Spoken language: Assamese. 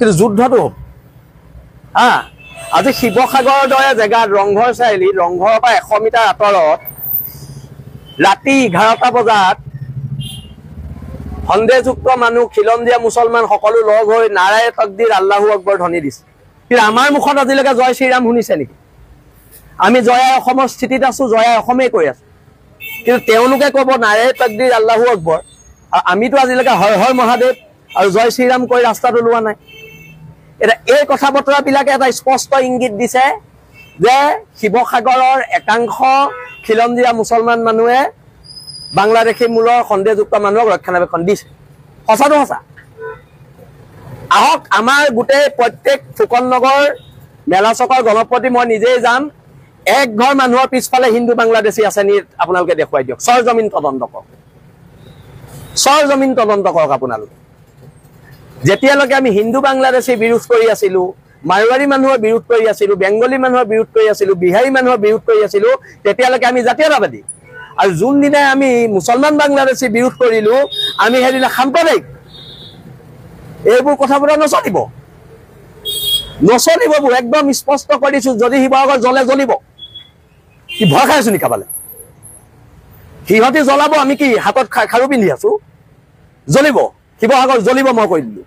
কিন্তু যুদ্ধটো হ'ব হা আজি শিৱসাগৰৰ দৰে জেগাত ৰংঘৰ চাৰিআলি ৰংঘৰৰ পৰা 100 মিটাৰ আঁতৰত ৰাতি 11টা বজাত সন্দেহযুক্ত মানুহ খিলঞ্জীয়া মুছলমান সকলো লগ হৈ নাৰায়ে তাকবীৰ আল্লাহু আকবৰ ধ্বনি দিছে কিন্তু আমাৰ মুখত আজিলৈকে জয় শ্ৰীৰাম শুনিছে নেকি আমি জয় অসমৰ স্থিতিত আছো জয় অসমেই কৈ আছো কিন্তু তেওঁলোকে ক'ব নাৰায়ে তাকবীৰ আল্লাহু আকবৰ আমিতো আজিলৈকে হৰ হৰ মহাদেৱ আৰু জয় শ্ৰীৰাম কৈ ৰাস্তাত ওলোৱা নাই এটা এই কথা বতৰাবিলাকে এটা স্পষ্ট ইংগিত দিছে যে শিৱসাগৰৰ একাংশ খিলঞ্জীয়া মুছলমান মানুহে বাংলাদেশী মূলৰ সন্দেহযুক্ত মানুহক ৰক্ষণাবেক্ষণ দিছে সঁচাটো সঁচা আহক আমাৰ গোটেই প্ৰত্যেক ফুকন নগৰ মেলাচকৰ গণপতি মই নিজেই যাম এক ঘৰ মানুহৰ পিছফালে হিন্দু বাংলাদেশী আছে নি আপোনালোকে দেখুৱাই দিয়ক সৰজমিন তদন্ত কৰক আপোনালোকে যেতিয়ালৈকে আমি হিন্দু বাংলাদেশী বিৰোধ কৰি আছিলো মাৰোৱাৰী মানুহৰ বিৰোধ কৰি আছিলো বেংগলী মানুহৰ বিৰোধ কৰি আছিলো বিহাৰী মানুহৰ বিৰোধ কৰি আছিলো তেতিয়ালৈকে আমি জাতীয়তাবাদী আৰু যোন দিনা আমি মুছলমান বাংলাদেশী বিৰোধ কৰিলো আমি হেদিনা সাম্প্ৰদায়িক এইবোৰ কথা বতৰা নচলিব একদম স্পষ্ট কৰি দিছো যদি শিৱসাগৰ জ্বলে জ্বলিব কি ভয় খাই আছো নি কাবালে সিহঁতি জ্বলাব আমি কি হাতত খাৰু পিন্ধি আছো জ্বলিব শিৱসাগৰ জ্বলিব মই কৈ দিলো